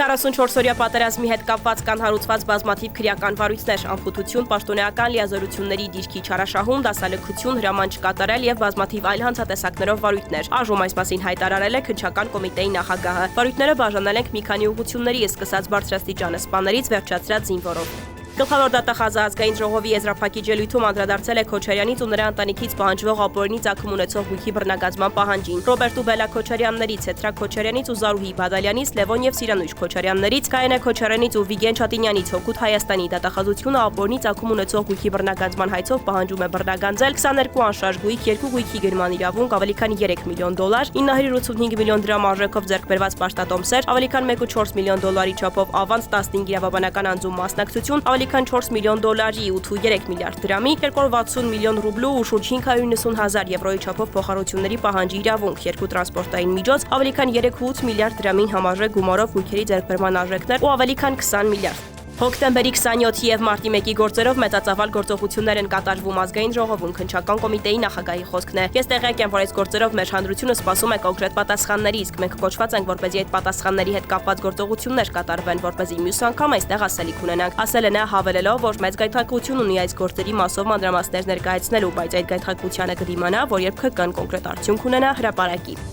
44-օրյա պատերազմի հետ կապված կան հարուցված բազմաթիվ քրեական վարույթներ, անխուտություն, պաշտոնեական լիազորությունների դիրքի չարաշահում, դասալքություն, հրաման չկատարել եւ բազմաթիվ այլ հանցատեսակներով վարույթներ։ Այժմ այս մասին հայտարարել է քննչական կոմիտեի նախագահը։ Վարույթները բաժանել ենք մի քանի ուղղությունների, սկսած բարձրաստիճան սպաներից վերջացրած զինվորով։ Գլխավոր դատախազը ազգային ժողովի եզրափակիչ ելույթում անդրադարձել է Քոչարյանից ու նրա ընտանիքից պահանջվող ապօրինի ծագում ունեցող գույքի բռնագազման պահանջին։ Ռոբերտ ու Բելա Քոչարյաններից, Էթրակ Քոչարյանից ու Զարուհի Բադալյանից, Լևոն եւ Սիրանույչ Քոչարյաններից, Կայանե Քոչարյանից ու Վիգեն Չատինյանից Հօգուտ Հայաստանի դատախազությունը ապօրինի ծագում ունեցող գույքի բռնագազման հայցով պահանջում է բռնագանձել 22 անշարժ գույք, 2 գույքի գրման իրավունք, ավելի քան $3 միլիոն, 985 միլիոն դրամ արժեքով ձեռք բերված պաշտատոմսեր, ավելի քան 1.4 միլիոն դոլարի չափով ավանց 15 իրավաբանական անձում մասնակցություն, ավելի քան $4 միլիոն, 8.3 միլիարդ դրամի, 260 միլիոն ռուբլու ու շուրջ 590,000 եվրոյի չափով փոխառությունների պահանջի իրավունք, 2 տրանսպորտային միջոց, ավելի քան 3.8 միլիարդ դրամին համարժեք գումարով գույքերի ձեռքբերման արժեքներ ու ավելի քան 20 միլիարդ։ Հոկտեմբերի 27-ի եւ մարտի 1-ի գործերով մեծածավալ գործողություններ են կատարվում ազգային ժողովում, քննչական կոմիտեի նախագահի խոսքն է։ Ես տեղյակ եմ, որ այս գործերով մեր հանրությունը սպասում է կոնկրետ պատասխանների, իսկ մենք կոչված ենք, որպեսզի այդ պատասխանների հետ կապված գործողություններ կատարվեն, որպեսզի մյուս անգամ այստեղ ասելիք ունենանք։ Ասել է նա, հավելելով, որ մեծ գայթակղություն ունի այս գործերի մասով մանրամասներ ներկայացնելու, բայց այդ գայթակղությանը կդիմանա, որ երբ ԿԿ-ն կոնկրետ արդյունք ունենա հրապարակի։